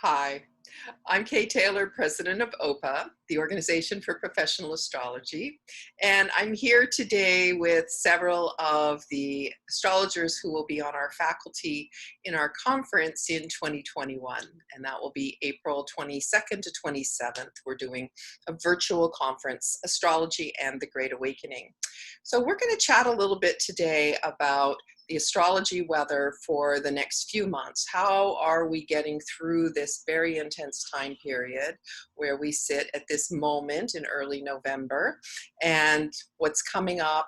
Hi, I'm Kay Taylor, president of OPA, the Organization for Professional Astrology, and I'm here today with several of the astrologers who will be on our faculty in our conference in 2021, and that will be April 22nd to 27th. We're doing a virtual conference, Astrology and the Great Awakening. So we're going to chat a little bit today about the astrology weather for the next few months. How are we getting through this very intense time period where we sit at this moment in early November, and what's coming up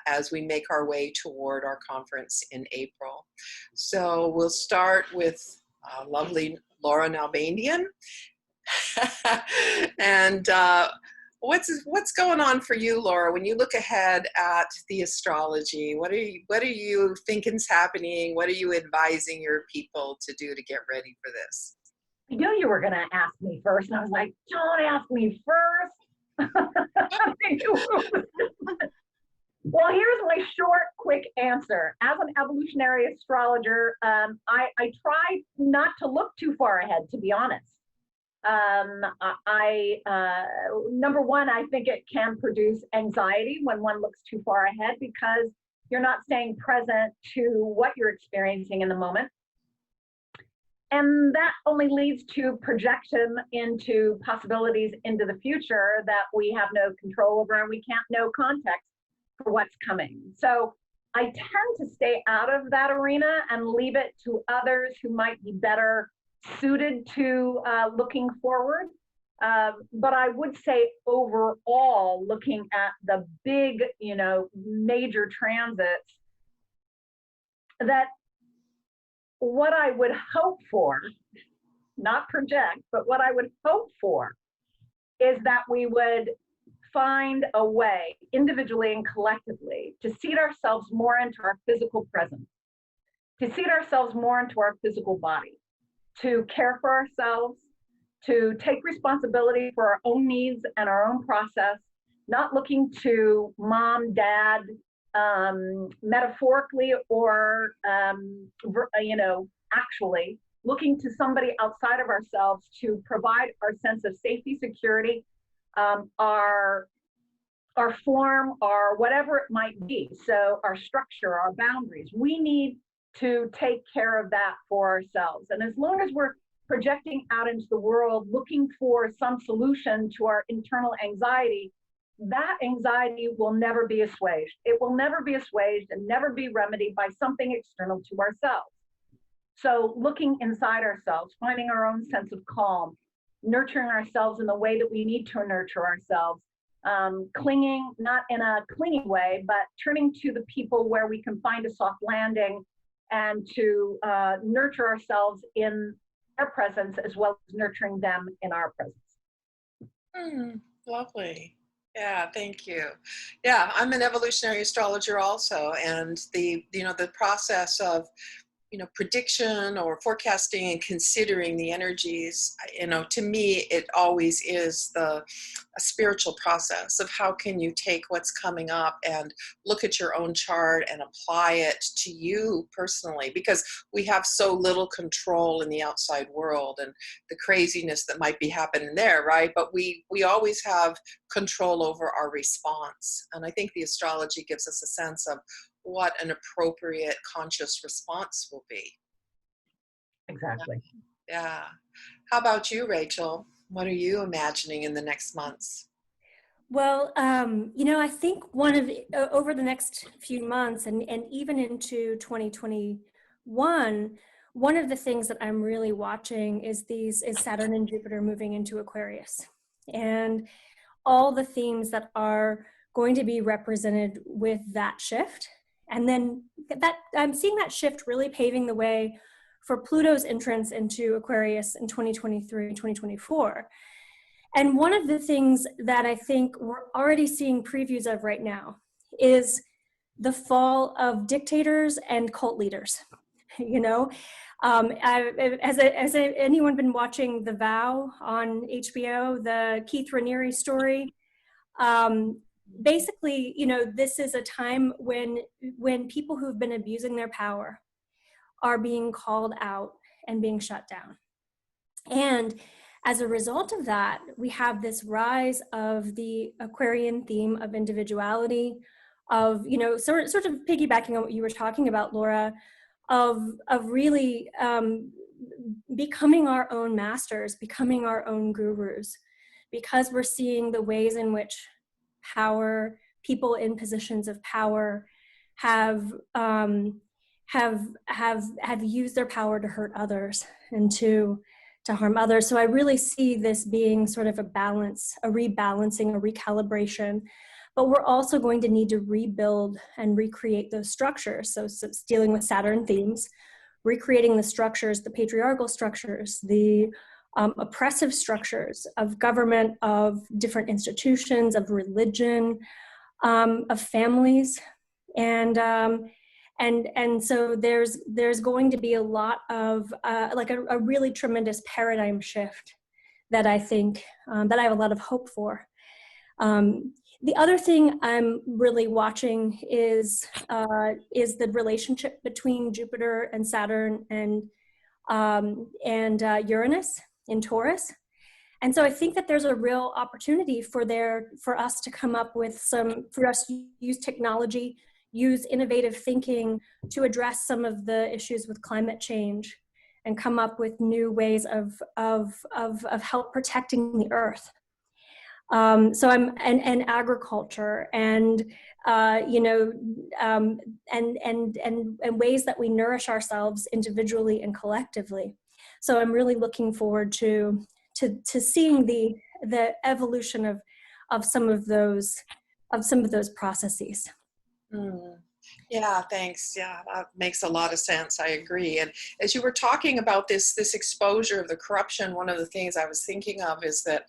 as we make our way toward our conference in April. So we'll start with lovely Laura Nalbandian. and what's going on for you, Laura, when you look ahead at the astrology? What are you thinking's happening? What are you advising your people to do to get ready for this? I knew you were going to ask me first, and I was like, don't ask me first. Well, here's my short, quick answer. As an evolutionary astrologer, I try not to look too far ahead, to be honest. Number one, I think it can produce anxiety when one looks too far ahead because you're not staying present to what you're experiencing in the moment. And that only leads to projection into possibilities into the future that we have no control over, and we can't know context for what's coming. So I tend to stay out of that arena and leave it to others who might be better suited to looking forward. But I would say overall, looking at the big, major transits, that what I would hope for, not project, but what I would hope for is that we would find a way, individually and collectively, to seat ourselves more into our physical presence, to seat ourselves more into our physical body, to care for ourselves, to take responsibility for our own needs and our own process, not looking to mom, dad, metaphorically or, actually looking to somebody outside of ourselves to provide our sense of safety, security, our form, or whatever it might be. So our structure, our boundaries, we need to take care of that for ourselves. And as long as we're projecting out into the world, looking for some solution to our internal anxiety, that anxiety will never be assuaged. It will never be assuaged and never be remedied by something external to ourselves. So looking inside ourselves, finding our own sense of calm, nurturing ourselves in the way that we need to nurture ourselves, clinging, not in a clingy way, but turning to the people where we can find a soft landing and to nurture ourselves in their presence as well as nurturing them in our presence. Lovely. Yeah, thank you. Yeah, I'm an evolutionary astrologer also, and the process of prediction or forecasting and considering the energies, to me, it always is a spiritual process of how can you take what's coming up and look at your own chart and apply it to you personally, because we have so little control in the outside world and the craziness that might be happening there, right? But we always have control over our response. And I think the astrology gives us a sense of what an appropriate conscious response will be. Exactly. Yeah. How about you, Rachel? What are you imagining in the next months? Well, I think over the next few months and even into 2021, one of the things that I'm really watching is Saturn and Jupiter moving into Aquarius, and all the themes that are going to be represented with that shift. And then I'm seeing that shift really paving the way for Pluto's entrance into Aquarius in 2023 and 2024. And one of the things that I think we're already seeing previews of right now is the fall of dictators and cult leaders. Has anyone been watching The Vow on HBO, the Keith Raniere story? Basically, this is a time when people who've been abusing their power are being called out and being shut down. And as a result of that, we have this rise of the Aquarian theme of individuality, of, sort of piggybacking on what you were talking about, Laura, of really becoming our own masters, becoming our own gurus, because we're seeing the ways in which people in positions of power have used their power to hurt others and to harm others. So I really see this being sort of a balance, a rebalancing, a recalibration. But we're also going to need to rebuild and recreate those structures. So dealing with Saturn themes, recreating the structures, the patriarchal structures, the oppressive structures of government, of different institutions, of religion, of families, and so there's going to be a lot of like a really tremendous paradigm shift that I think that I have a lot of hope for. The other thing I'm really watching is the relationship between Jupiter and Saturn and Uranus in Taurus. And so I think that there's a real opportunity for us to come up with for us to use technology, use innovative thinking to address some of the issues with climate change and come up with new ways of help protecting the earth. So and agriculture and and ways that we nourish ourselves individually and collectively. So I'm really looking forward to seeing the evolution of some of those processes. Yeah, thanks. Yeah, that makes a lot of sense. I agree. And as you were talking about this exposure of the corruption, one of the things I was thinking of is that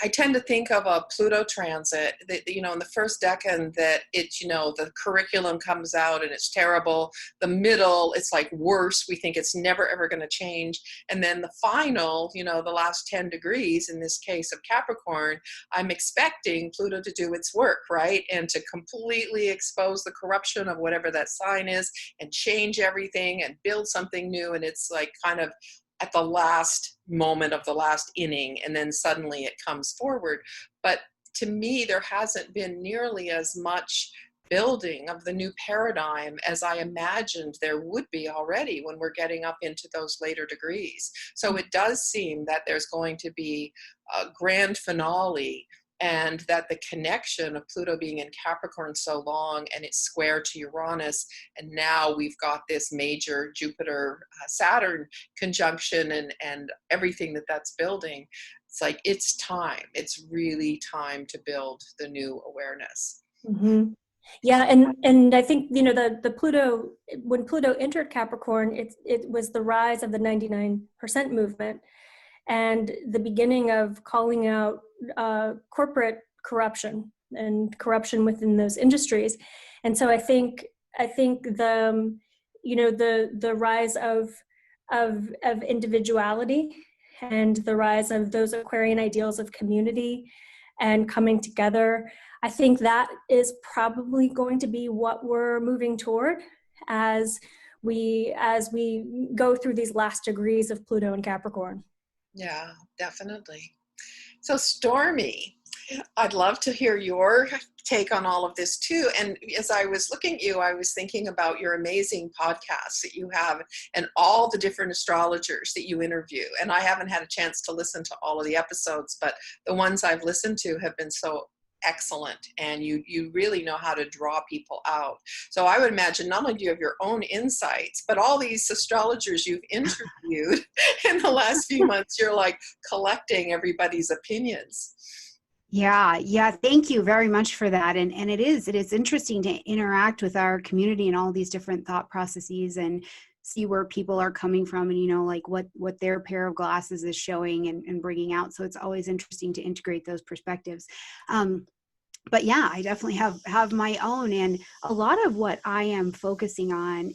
I tend to think of a Pluto transit that, in the first decade that the curriculum comes out and it's terrible. The middle, it's like worse. We think it's never, ever going to change. And then the final, the last 10 degrees, in this case of Capricorn, I'm expecting Pluto to do its work, right? And to completely expose the corruption of whatever that sign is and change everything and build something new. And it's like kind of at the last moment of the last inning, and then suddenly it comes forward. But to me, there hasn't been nearly as much building of the new paradigm as I imagined there would be already when we're getting up into those later degrees. So it does seem that there's going to be a grand finale, and that the connection of Pluto being in Capricorn so long and it's square to Uranus, and now we've got this major Jupiter-Saturn conjunction and everything that's building. It's like, it's time. It's really time to build the new awareness. Mm-hmm. Yeah, and I think the Pluto, when Pluto entered Capricorn, it was the rise of the 99% movement and the beginning of calling out corporate corruption and corruption within those industries. And so I think the rise of individuality and the rise of those Aquarian ideals of community and coming together, I think that is probably going to be what we're moving toward as we go through these last degrees of Pluto and Capricorn. Yeah, definitely. So Stormy, I'd love to hear your take on all of this too. And as I was looking at you, I was thinking about your amazing podcasts that you have and all the different astrologers that you interview. And I haven't had a chance to listen to all of the episodes, but the ones I've listened to have been so excellent, and you really know how to draw people out. So I would imagine not only do you have your own insights, but all these astrologers you've interviewed in the last few months, you're like collecting everybody's opinions. Yeah. Thank you very much for that. And it is interesting to interact with our community and all these different thought processes and see where people are coming from and, like what their pair of glasses is showing and bringing out. So it's always interesting to integrate those perspectives. But yeah, I definitely have my own, and a lot of what I am focusing on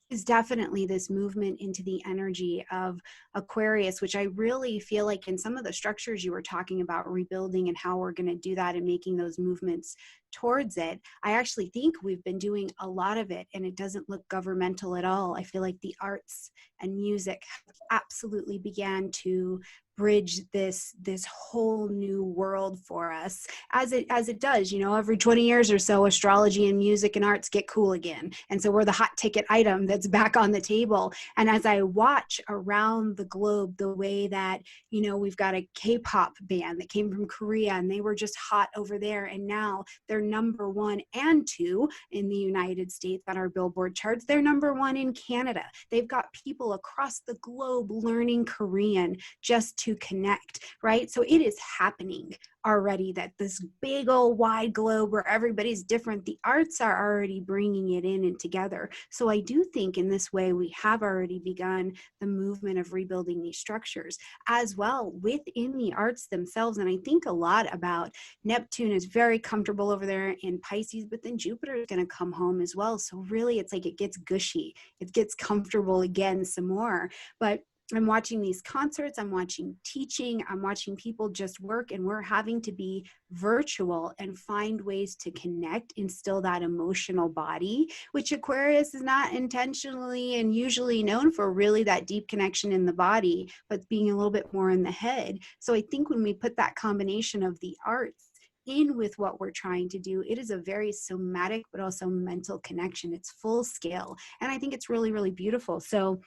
is definitely this movement into the energy of Aquarius, which I really feel like in some of the structures you were talking about rebuilding and how we're going to do that and making those movements towards it. I actually think we've been doing a lot of it and it doesn't look governmental at all. I feel like the arts and music absolutely began to bridge this whole new world for us, as it does, you know, every 20 years or so astrology and music and arts get cool again, and so we're the hot ticket item that's back on the table. And as I watch around the globe the way that, you know, we've got a K-pop band that came from Korea and they were just hot over there, and now they're number 1 and 2 in the United States on our Billboard charts. They're number 1 in Canada. They've got people across the globe learning Korean just to connect, right? So it is happening already, that this big old wide globe where everybody's different, the arts are already bringing it in and together. So I do think in this way we have already begun the movement of rebuilding these structures as well within the arts themselves. And I think a lot about Neptune is very comfortable over there in Pisces, but then Jupiter is going to come home as well. So really it's like it gets gushy, it gets comfortable again some more. But I'm watching these concerts, I'm watching teaching, I'm watching people just work, and we're having to be virtual and find ways to connect, instill that emotional body, which Aquarius is not intentionally and usually known for, really that deep connection in the body, but being a little bit more in the head. So I think when we put that combination of the arts in with what we're trying to do, it is a very somatic but also mental connection. It's full scale, and I think it's really, really beautiful. So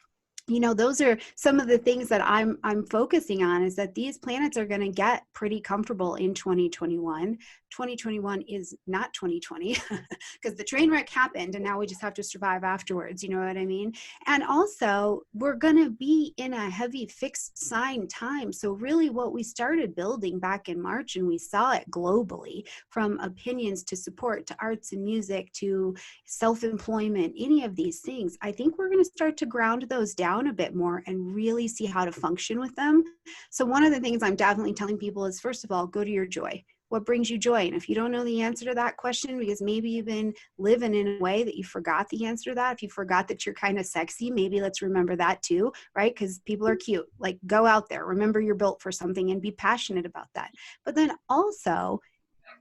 you know, those are some of the things that I'm focusing on, is that these planets are going to get pretty comfortable in 2021. 2021 is not 2020 because the train wreck happened and now we just have to survive afterwards. You know what I mean? And also we're going to be in a heavy fixed sign time. So really what we started building back in March, and we saw it globally, from opinions to support to arts and music to self-employment, any of these things, I think we're going to start to ground those down a bit more and really see how to function with them. So one of the things I'm definitely telling people is, first of all, go to your joy. What brings you joy? And if you don't know the answer to that question, because maybe you've been living in a way that you forgot the answer to that, if you forgot that you're kind of sexy, maybe let's remember that too, right? Because people are cute. Like, go out there, remember you're built for something and be passionate about that. But then also,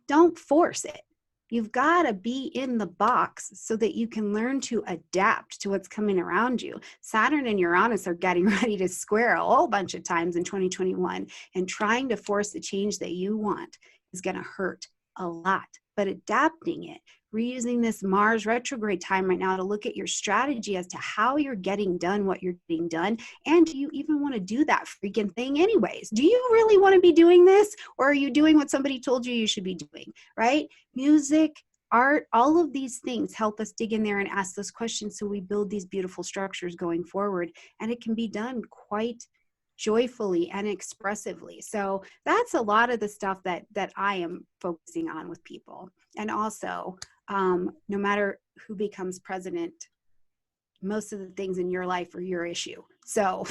don't force it. You've got to be in the box so that you can learn to adapt to what's coming around you. Saturn and Uranus are getting ready to square a whole bunch of times in 2021, and trying to force the change that you want is going to hurt a lot. But adapting it, reusing this Mars retrograde time right now to look at your strategy as to how you're getting done what you're getting done. And do you even want to do that freaking thing anyways? Do you really want to be doing this, or are you doing what somebody told you you should be doing, right? Music, art, all of these things help us dig in there and ask those questions, so we build these beautiful structures going forward. And it can be done quite joyfully and expressively. So that's a lot of the stuff that I am focusing on with people. And also, no matter who becomes president, most of the things in your life are your issue. So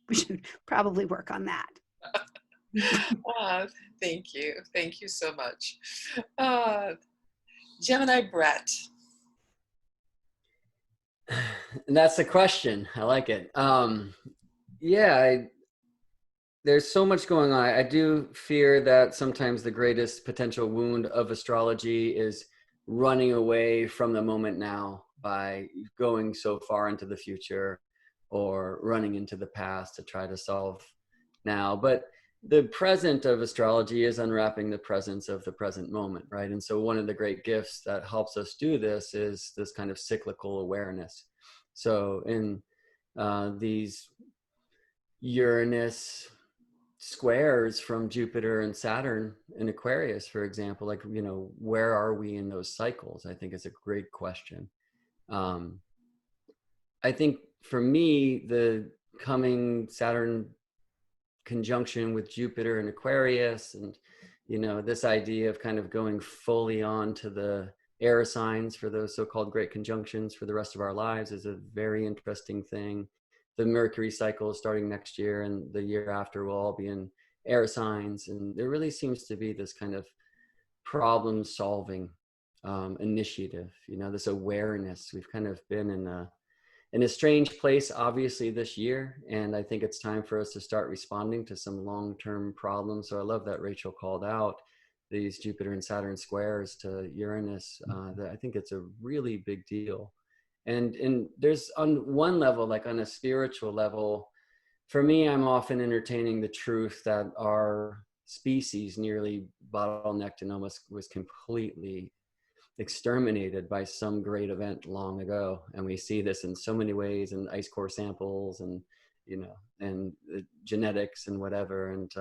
we should probably work on that. Thank you. Thank you so much. Gemini Brett. That's the question. I like it. Yeah, there's so much going on. I do fear that sometimes the greatest potential wound of astrology is running away from the moment now by going so far into the future, or running into the past to try to solve now. But the present of astrology is unwrapping the presence of the present moment, right? And so one of the great gifts that helps us do this is this kind of cyclical awareness. So in these Uranus squares from Jupiter and Saturn in Aquarius, for example, like, you know, where are we in those cycles? I think it's a great question. I think for me, the coming Saturn conjunction with Jupiter and Aquarius, and, you know, this idea of kind of going fully on to the air signs for those so-called great conjunctions for the rest of our lives is a very interesting thing. The Mercury cycle is starting next year, and the year after will all be in air signs. And there really seems to be this kind of problem solving initiative, you know, this awareness. We've kind of been in in a strange place, obviously, this year. And I think it's time for us to start responding to some long-term problems. So I love that Rachel called out these Jupiter and Saturn squares to Uranus. That I think it's a really big deal. And there's on one level, like on a spiritual level, for me, I'm often entertaining the truth that our species nearly bottlenecked and almost was completely exterminated by some great event long ago. And we see this in so many ways in ice core samples and, and genetics and whatever. And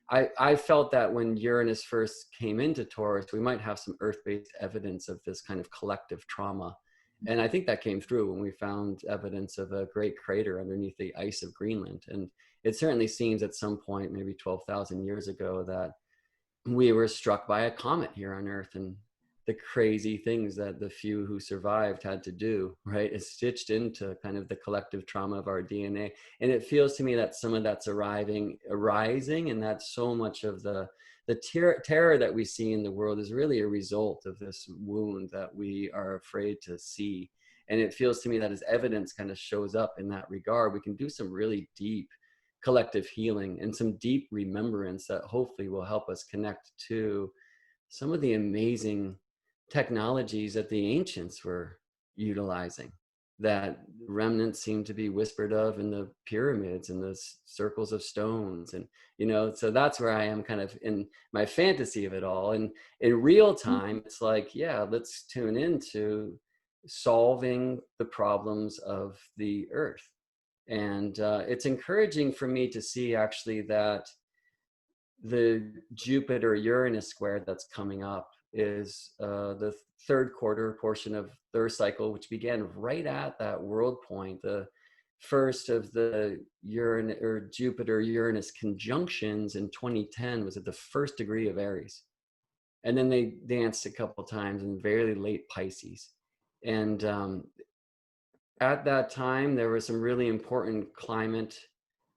I felt that when Uranus first came into Taurus, we might have some earth-based evidence of this kind of collective trauma. And I think that came through when we found evidence of a great crater underneath the ice of Greenland. And it certainly seems at some point, maybe 12,000 years ago, that we were struck by a comet here on Earth, and the crazy things that the few who survived had to do, right? It's stitched into kind of the collective trauma of our DNA. And it feels to me that some of that's arising, and that so much of the terror that we see in the world is really a result of this wound that we are afraid to see. And it feels to me that as evidence kind of shows up in that regard, we can do some really deep collective healing and some deep remembrance that hopefully will help us connect to some of the amazing technologies that the ancients were utilizing, that remnants seem to be whispered of in the pyramids and the circles of stones. And, so that's where I am kind of in my fantasy of it all. And in real time, it's like, yeah, let's tune into solving the problems of the earth. And it's encouraging for me to see actually that the Jupiter Uranus square that's coming up is the third quarter portion of the Earth cycle, which began right at that world point. The first of the Jupiter Uranus conjunctions in 2010 was at the first degree of Aries. And then they danced a couple times in very late Pisces. And at that time, there were some really important climate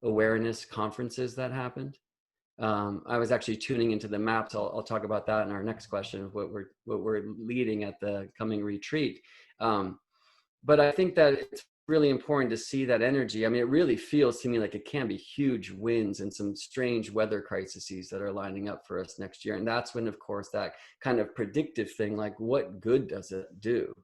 awareness conferences that happened. I was actually tuning into the maps. I'll talk about that in our next question of what we're leading at the coming retreat. But I think that it's really important to see that energy. I mean, it really feels to me like it can be huge winds and some strange weather crises that are lining up for us next year. And that's when, of course, that kind of predictive thing, like what good does it do?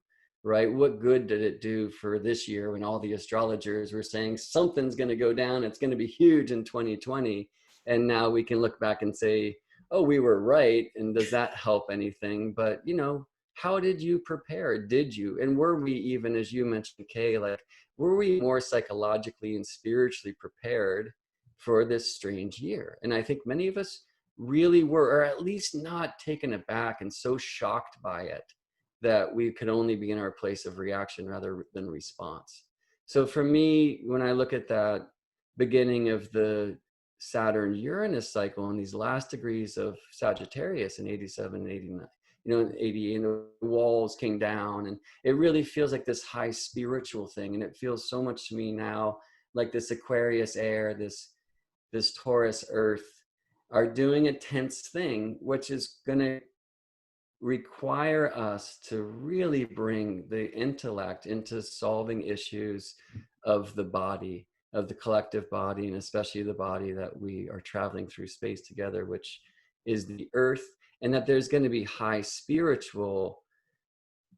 Right? What good did it do for this year when all the astrologers were saying something's going to go down, it's going to be huge in 2020? And now we can look back and say, oh, we were right. And does that help anything? But, how did you prepare? Did you? And were we even, as you mentioned, Kay, like, were we more psychologically and spiritually prepared for this strange year? And I think many of us really were, or at least not taken aback and so shocked by it that we could only be in our place of reaction rather than response. So for me, when I look at that beginning of the Saturn Uranus cycle and these last degrees of Sagittarius in 87, 89, 80, and the walls came down, and it really feels like this high spiritual thing. And it feels so much to me now like this Aquarius air, this Taurus earth are doing a tense thing, which is going to require us to really bring the intellect into solving issues of the body, of the collective body, and especially the body that we are traveling through space together, which is the earth. And that there's going to be high spiritual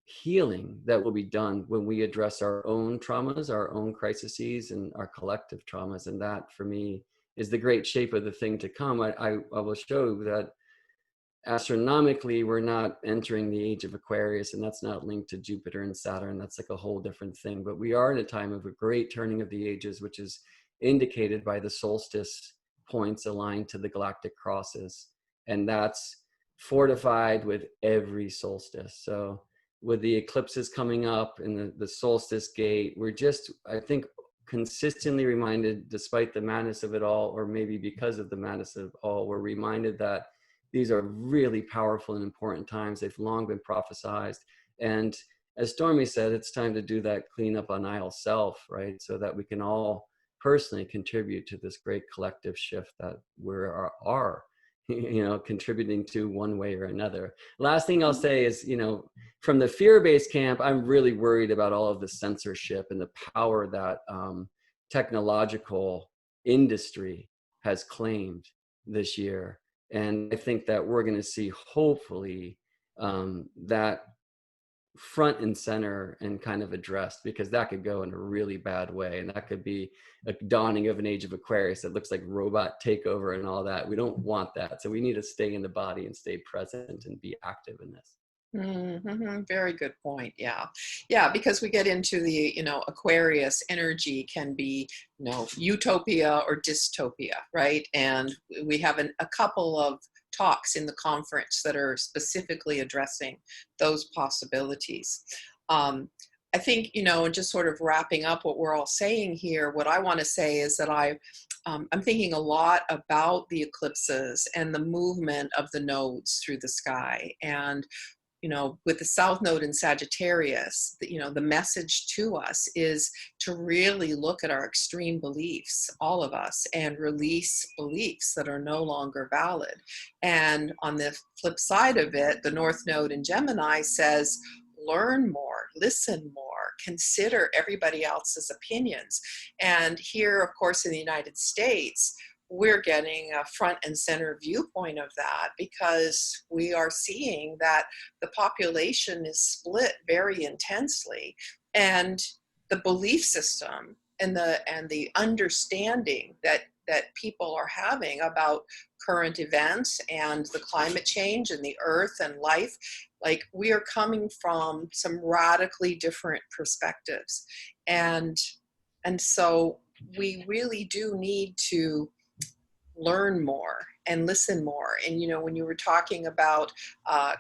healing that will be done when we address our own traumas, our own crises, and our collective traumas. And that, for me, is the great shape of the thing to come. I will show that astronomically, we're not entering the age of Aquarius, and that's not linked to Jupiter and Saturn. That's like a whole different thing. But we are in a time of a great turning of the ages, which is indicated by the solstice points aligned to the galactic crosses. And that's fortified with every solstice. So with the eclipses coming up and the solstice gate, we're just, I think, consistently reminded, despite the madness of it all, or maybe because of the madness of it all, we're reminded that these are really powerful and important times. They've long been prophesized. And as Stormy said, it's time to do that cleanup on aisle self, right? So that we can all personally contribute to this great collective shift that we are contributing to one way or another. Last thing I'll say is, from the fear-based camp, I'm really worried about all of the censorship and the power that technological industry has claimed this year. And I think that we're going to see, hopefully, that front and center and kind of addressed, because that could go in a really bad way, and that could be a dawning of an age of Aquarius that looks like robot takeover and all that. We don't want that, so we need to stay in the body and stay present and be active in this. Mm-hmm. Very good point. Yeah. Because we get into the, Aquarius energy can be, utopia or dystopia, right? And we have a couple of talks in the conference that are specifically addressing those possibilities. I think, and just sort of wrapping up what we're all saying here, what I want to say is that I'm thinking a lot about the eclipses and the movement of the nodes through the sky. And with the South Node in Sagittarius, the message to us is to really look at our extreme beliefs, all of us, and release beliefs that are no longer valid. And on the flip side of it, the North Node in Gemini says, learn more, listen more, consider everybody else's opinions. And here, of course, in the United States, we're getting a front and center viewpoint of that, because we are seeing that the population is split very intensely, and the belief system and the understanding that people are having about current events and the climate change and the earth and life, like, we are coming from some radically different perspectives. And so we really do need to learn more and listen more. And when you were talking about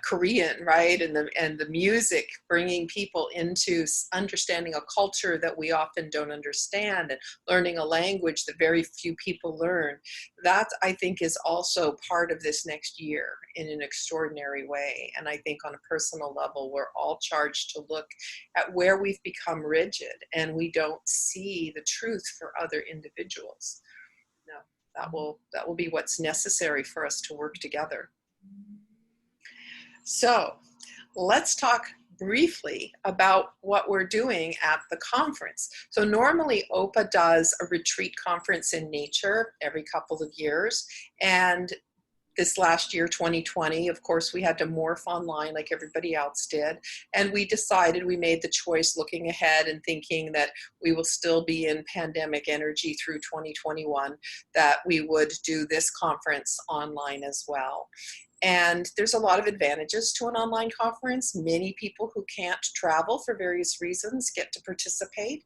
Korean, right, and the music bringing people into understanding a culture that we often don't understand, and learning a language that very few people learn, that I think is also part of this next year in an extraordinary way. And I think on a personal level, we're all charged to look at where we've become rigid and we don't see the truth for other individuals. That will be what's necessary for us to work together. So let's talk briefly about what we're doing at the conference. So normally OPA does a retreat conference in nature every couple of years. And this last year, 2020, of course, we had to morph online like everybody else did. And we made the choice, looking ahead and thinking that we will still be in pandemic energy through 2021, that we would do this conference online as well. And there's a lot of advantages to an online conference. Many people who can't travel for various reasons get to participate.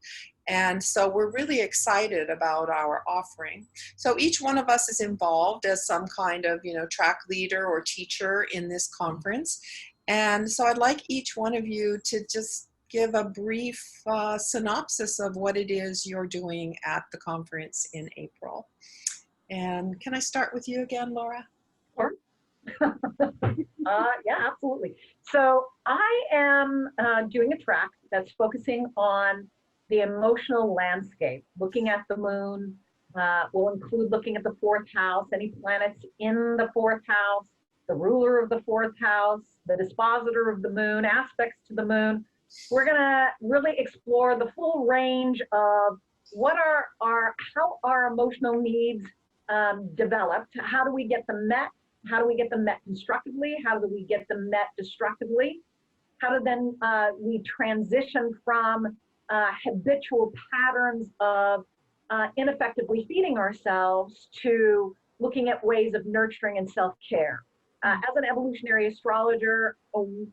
And so we're really excited about our offering. So each one of us is involved as some kind of, track leader or teacher in this conference. And so I'd like each one of you to just give a brief synopsis of what it is you're doing at the conference in April. And can I start with you again, Laura? Sure. Yeah, absolutely. So I am doing a track that's focusing on the emotional landscape, looking at the moon. Will include looking at the fourth house, any planets in the fourth house, the ruler of the fourth house, the dispositor of the moon, aspects to the moon. We're gonna really explore the full range of how our emotional needs developed. How do we get them met? How do we get them met constructively? How do we get them met destructively? How do then we transition from habitual patterns of ineffectively feeding ourselves to looking at ways of nurturing and self-care. As an evolutionary astrologer,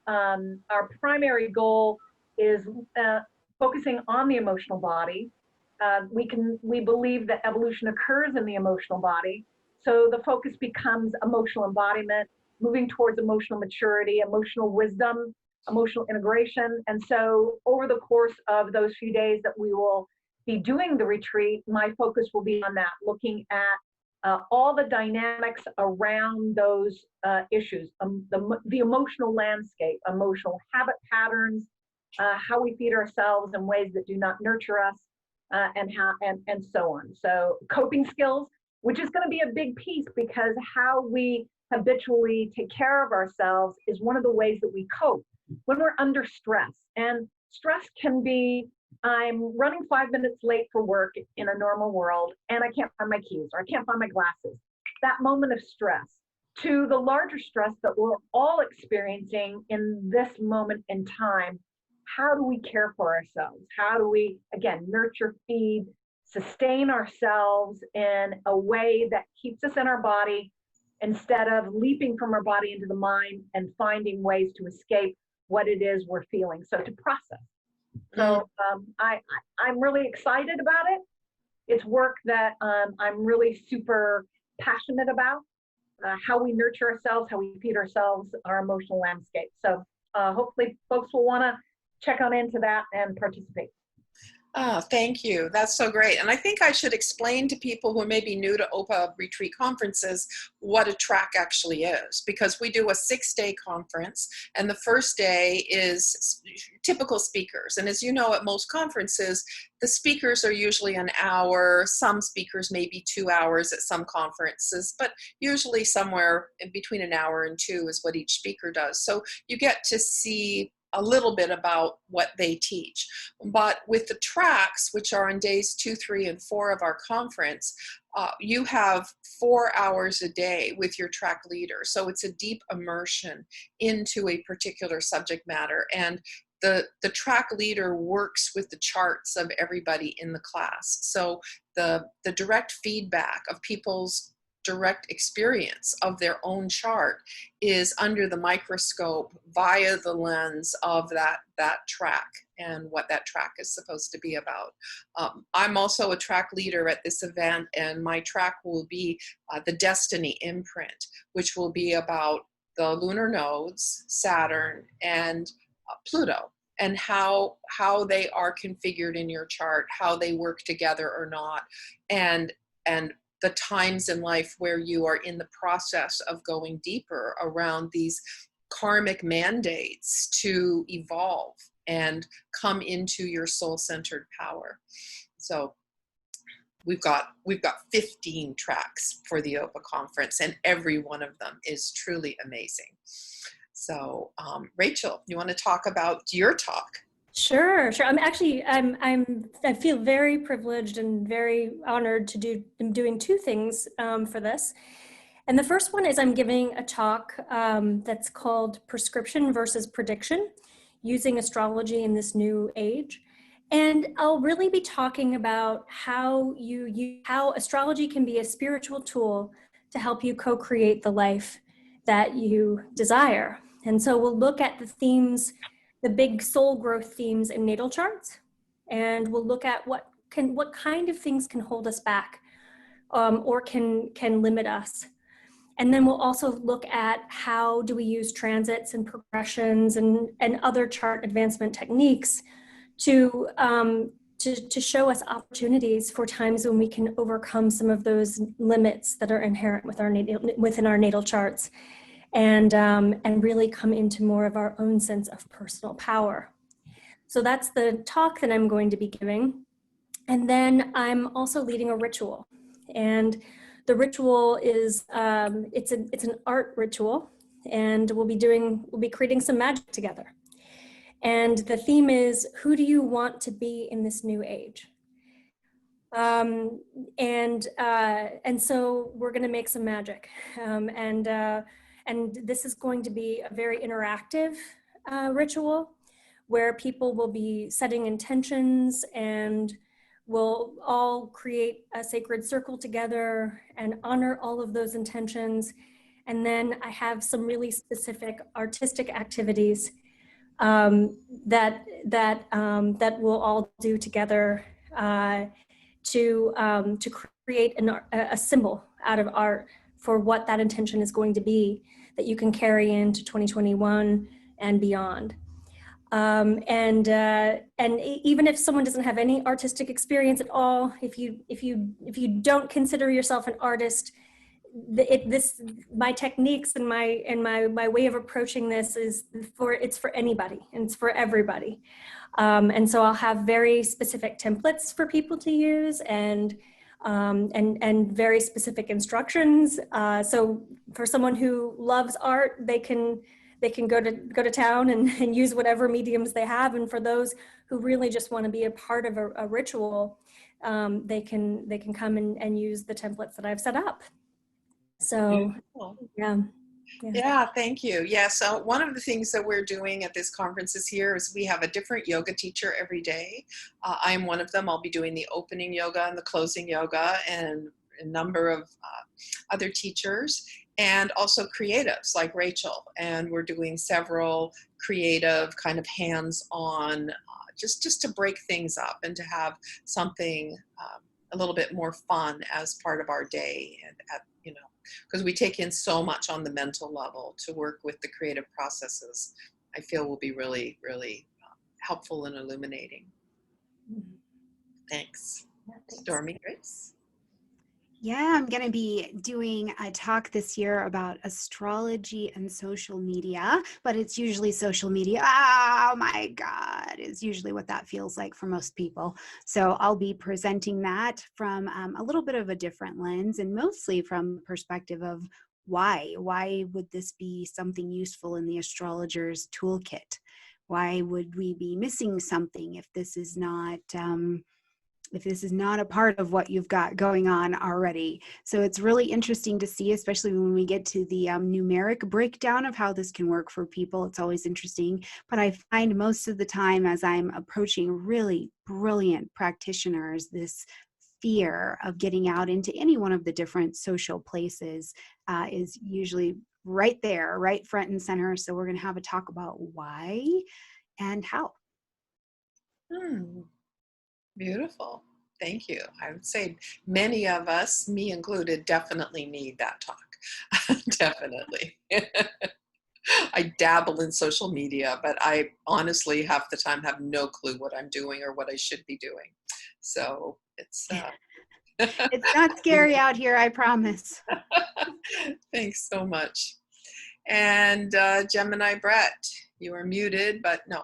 our primary goal is focusing on the emotional body. We believe that evolution occurs in the emotional body. So the focus becomes emotional embodiment, moving towards emotional maturity, emotional wisdom, emotional integration. And so over the course of those few days that we will be doing the retreat, my focus will be on that, looking at all the dynamics around those issues, the emotional landscape, emotional habit patterns, how we feed ourselves in ways that do not nurture us, and so on. So coping skills, which is going to be a big piece, because how we habitually take care of ourselves is one of the ways that we cope when we're under stress. And stress can be, I'm running 5 minutes late for work in a normal world and I can't find my keys or I can't find my glasses. That moment of stress, to the larger stress that we're all experiencing in this moment in time. How do we care for ourselves? How do we, again, nurture, feed, sustain ourselves in a way that keeps us in our body instead of leaping from our body into the mind and finding ways to escape what it is we're feeling? So to process. So I'm really excited about it. It's work that I'm really super passionate about, how we nurture ourselves, how we feed ourselves, our emotional landscape. So hopefully folks will want to check on into that and participate. Oh, thank you. That's so great. And I think I should explain to people who may be new to OPA retreat conferences what a track actually is, because we do a 6-day conference and the first day is typical speakers. And as you know, at most conferences, the speakers are usually an hour. Some speakers may be 2 hours at some conferences, but usually somewhere in between an hour and 2 is what each speaker does. So you get to see a little bit about what they teach. But with the tracks, which are on days 2, 3, and 4 of our conference, you have 4 hours a day with your track leader. So it's a deep immersion into a particular subject matter. And the track leader works with the charts of everybody in the class. So the direct feedback of people's direct experience of their own chart is under the microscope via the lens of that track and what that track is supposed to be about. I'm also a track leader at this event, and my track will be the Destiny Imprint, which will be about the lunar nodes, Saturn, and Pluto, and how they are configured in your chart, how they work together or not, and the times in life where you are in the process of going deeper around these karmic mandates to evolve and come into your soul-centered power. So we've got 15 tracks for the OPA conference, and every one of them is truly amazing. So Rachel, you want to talk about your talk? Sure. I feel very privileged and very honored I'm doing 2 things for this. And the first one is I'm giving a talk that's called Prescription versus Prediction, using astrology in this new age. And I'll really be talking about how astrology can be a spiritual tool to help you co-create the life that you desire. And so we'll look at the themes, the big soul growth themes in natal charts, and we'll look at what kind of things can hold us back or can limit us. And then we'll also look at how do we use transits and progressions and other chart advancement techniques to show us opportunities for times when we can overcome some of those limits that are inherent within our natal charts. And really come into more of our own sense of personal power. So that's the talk that I'm going to be giving. And then I'm also leading a ritual. And the ritual is, it's an art ritual, and we'll be creating some magic together. And the theme is, who do you want to be in this new age? And so we're going to make some magic. And this is going to be a very interactive ritual where people will be setting intentions, and we'll all create a sacred circle together and honor all of those intentions. And then I have some really specific artistic activities that we'll all do together to create a symbol out of art for what that intention is going to be, that you can carry into 2021 and beyond. And even if someone doesn't have any artistic experience at all, if you don't consider yourself an artist, my techniques and my way of approaching this it's for anybody, and it's for everybody. And so I'll have very specific templates for people to use, and and very specific instructions. So for someone who loves art, they can go to town and use whatever mediums they have. And for those who really just want to be a part of a ritual, they can come and use the templates that I've set up. So Beautiful. yeah. Yeah, thank you. Yeah, so one of the things that we're doing at this conference this year is we have a different yoga teacher every day. I'm one of them. I'll be doing the opening yoga and the closing yoga, and a number of other teachers, and also creatives like Rachel. And we're doing several creative kind of hands-on, just to break things up and to have something a little bit more fun as part of our day, and because we take in so much on the mental level. To work with the creative processes, I feel will be really, really helpful and illuminating. Thanks. Stormy Grace. Yeah, I'm going to be doing a talk this year about astrology and social media, but it's usually social media. Oh my God, is usually what that feels like for most people. So I'll be presenting that from a little bit of a different lens, and mostly from the perspective of why would this be something useful in the astrologer's toolkit? Why would we be missing something if this is not a part of what you've got going on already? So it's really interesting to see, especially when we get to the numeric breakdown of how this can work for people. It's always interesting. But I find most of the time as I'm approaching really brilliant practitioners, this fear of getting out into any one of the different social places is usually right there, right front and center. So we're going to have a talk about why and how. Beautiful. Thank you. I would say many of us, me included, definitely need that talk. Definitely. I dabble in social media, but I honestly half the time have no clue what I'm doing or what I should be doing. So it's It's not scary out here, I promise. Thanks so much. And Gemini Brett, you are muted, but no.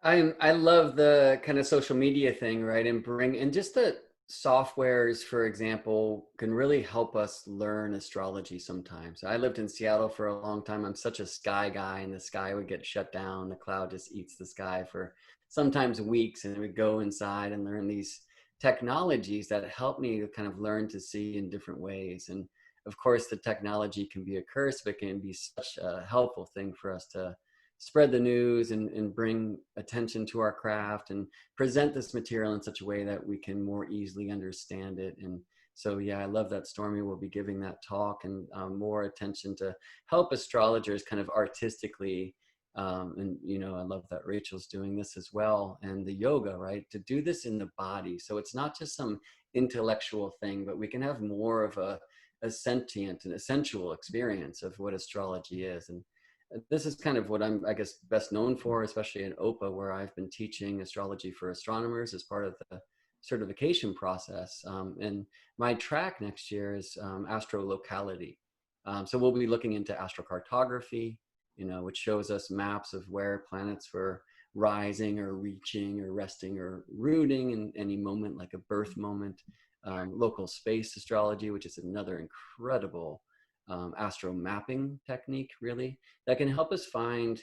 I love the kind of social media thing, right? And just the softwares, for example, can really help us learn astrology sometimes. I lived in Seattle for a long time. I'm such a sky guy, and the sky would get shut down. The cloud just eats the sky for sometimes weeks, and we go inside and learn these technologies that help me to kind of learn to see in different ways. And of course, the technology can be a curse, but can be such a helpful thing for us to spread the news and bring attention to our craft and present this material in such a way that we can more easily understand it. And so, yeah, I love that Stormy will be giving that talk, and more attention to help astrologers kind of artistically. And, I love that Rachel's doing this as well. And the yoga, right? To do this in the body. So it's not just some intellectual thing, but we can have more of a sentient and a sensual experience of what astrology is. And this is kind of what I'm, I guess, best known for, especially in OPA, where I've been teaching astrology for astronomers as part of the certification process. And my track next year is astrolocality. So we'll be looking into astrocartography, which shows us maps of where planets were rising or reaching or resting or rooting in any moment, like a birth moment. Local space astrology, which is another incredible astro mapping technique, really, that can help us find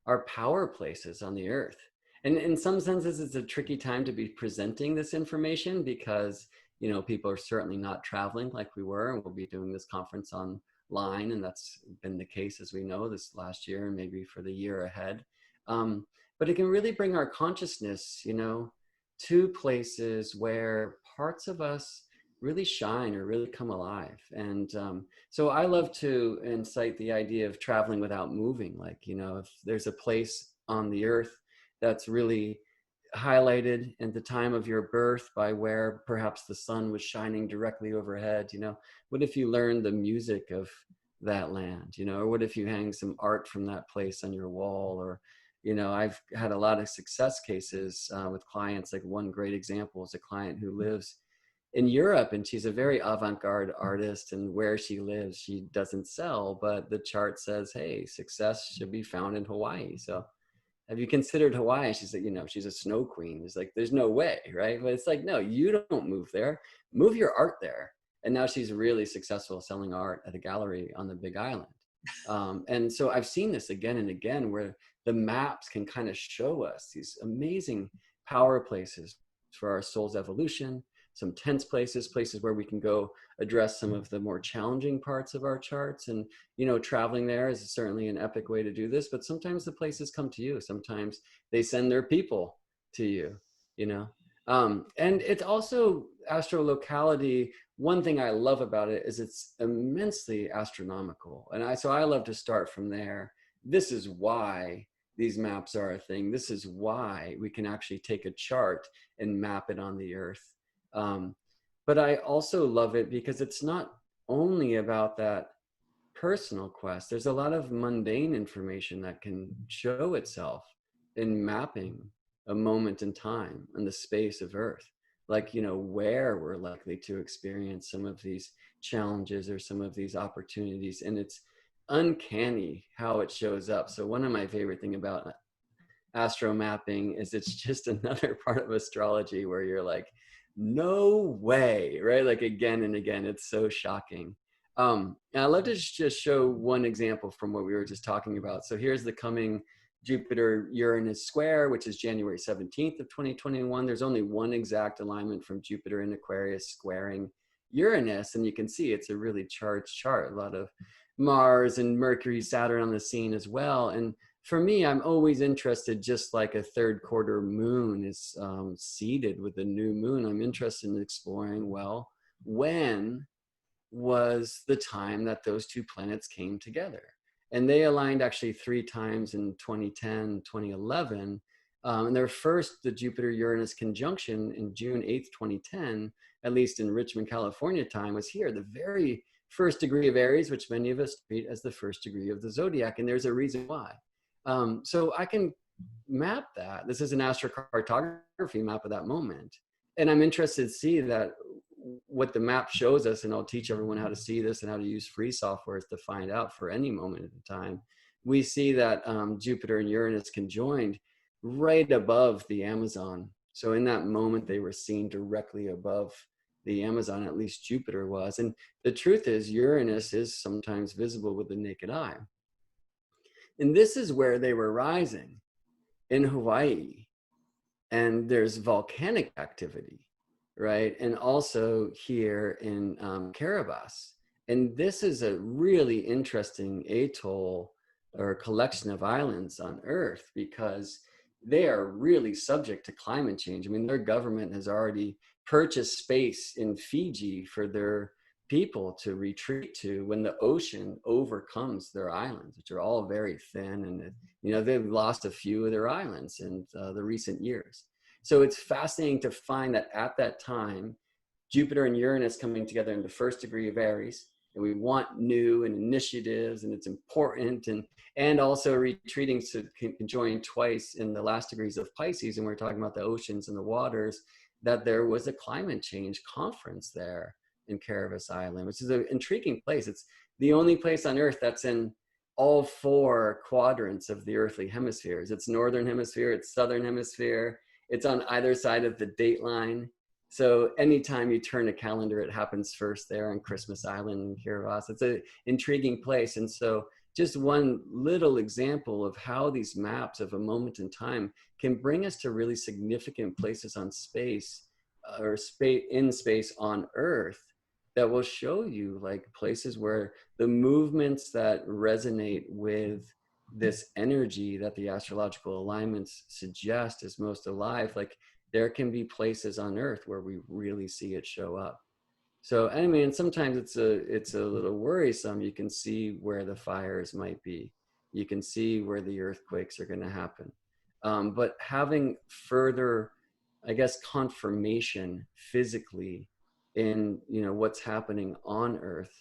our power places on the earth. And in some senses, it's a tricky time to be presenting this information because, people are certainly not traveling like we were, and we'll be doing this conference online. And that's been the case, as we know, this last year and maybe for the year ahead. But it can really bring our consciousness, to places where parts of us really shine or really come alive. And so I love to incite the idea of traveling without moving. Like, if there's a place on the earth that's really highlighted at the time of your birth by where perhaps the sun was shining directly overhead, what if you learned the music of that land, or what if you hang some art from that place on your wall? Or I've had a lot of success cases with clients. Like one great example is a client who lives in Europe, and she's a very avant-garde artist, and where she lives, she doesn't sell, but the chart says, hey, success should be found in Hawaii. So have you considered Hawaii? She's like, you know, she's a snow queen. It's like, there's no way, right? But it's like, no, you don't move there. Move your art there. And now she's really successful selling art at a gallery on the Big Island. And so I've seen this again and again where the maps can kind of show us these amazing power places for our soul's evolution, some tense places, places where we can go address some of the more challenging parts of our charts. And, you know, traveling there is certainly an epic way to do this, but sometimes the places come to you. Sometimes they send their people to you, you know. And it's also astrolocality. One thing I love about it is it's immensely astronomical. And so I love to start from there. This is why these maps are a thing. This is why we can actually take a chart and map it on the earth. But I also love it because it's not only about that personal quest. There's a lot of mundane information that can show itself in mapping a moment in time and the space of Earth, like, you know, where we're likely to experience some of these challenges or some of these opportunities. And it's uncanny how it shows up. So one of my favorite thing about astro mapping is it's just another part of astrology where you're like, no way, right? Like again and again, it's so shocking. And I'd love to just show one example from what we were just talking about. So here's the coming Jupiter-Uranus square, which is January 17th of 2021. There's only one exact alignment from Jupiter in Aquarius squaring Uranus. And you can see it's a really charged chart, a lot of Mars and Mercury, Saturn on the scene as well. And for me, I'm always interested, just like a third quarter moon is seeded with a new moon. I'm interested in exploring, well, when was the time that those two planets came together? And they aligned actually 3 times in 2010, 2011. And their first, the Jupiter-Uranus conjunction in June 8th, 2010, at least in Richmond, California time, was here, the very first degree of Aries, which many of us treat as the first degree of the zodiac. And there's a reason why. So I can map that. This is an astrocartography map of that moment. And I'm interested to see that what the map shows us, and I'll teach everyone how to see this and how to use free softwares to find out for any moment at a time. We see that Jupiter and Uranus conjoined right above the Amazon. So in that moment, they were seen directly above the Amazon, at least Jupiter was. And the truth is, Uranus is sometimes visible with the naked eye. And this is where they were rising in Hawaii. And there's volcanic activity, right? And also here in Kiribati. And this is a really interesting atoll or collection of islands on Earth because they are really subject to climate change. I mean, their government has already purchased space in Fiji for their people to retreat to when the ocean overcomes their islands, which are all very thin. And, you know, they've lost a few of their islands in the recent years. So it's fascinating to find that at that time, Jupiter and Uranus coming together in the first degree of Aries, and we want new and initiatives, and it's important, and also retreating to join twice in the last degrees of Pisces, and we're talking about the oceans and the waters, that there was a climate change conference there in Kiribati Island, which is an intriguing place. It's the only place on Earth that's in all 4 quadrants of the earthly hemispheres. It's northern hemisphere, it's southern hemisphere, it's on either side of the date line. So anytime you turn a calendar, it happens first there on Christmas Island in Kiribati. It's an intriguing place. And so just one little example of how these maps of a moment in time can bring us to really significant places on space or in space on Earth that will show you like places where the movements that resonate with this energy that the astrological alignments suggest is most alive. Like there can be places on Earth where we really see it show up. So, I mean, sometimes it's a little worrisome. You can see where the fires might be. You can see where the earthquakes are going to happen. But having further, I guess, confirmation physically in, you know, what's happening on Earth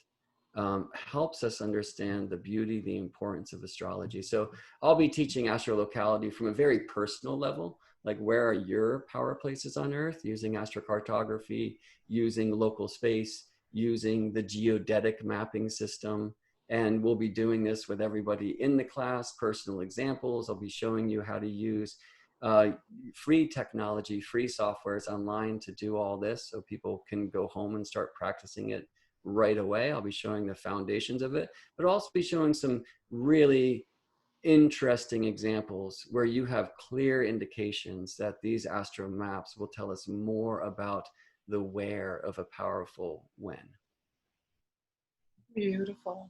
helps us understand the beauty, the importance of astrology. So I'll be teaching astrolocality from a very personal level, like where are your power places on Earth, using astrocartography, using local space, using the geodetic mapping system, And we'll be doing this with everybody in the class, personal examples. I'll be showing you how to use free technology, free softwares online to do all this so people can go home and start practicing it right away. I'll be showing the foundations of it, but also be showing some really interesting examples where you have clear indications that these astro maps will tell us more about the where of a powerful when. Beautiful.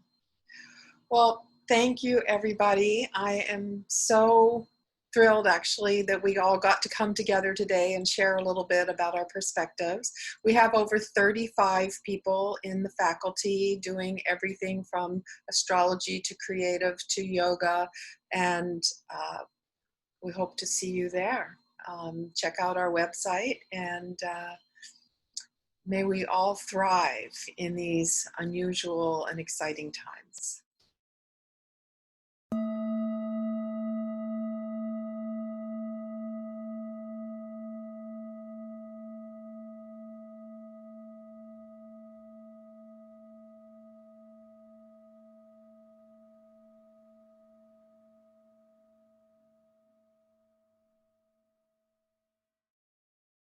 Well, thank you, everybody. I am so thrilled, actually, that we all got to come together today and share a little bit about our perspectives. We have over 35 people in the faculty doing everything from astrology to creative to yoga, and we hope to see you there. Check out our website, and may we all thrive in these unusual and exciting times.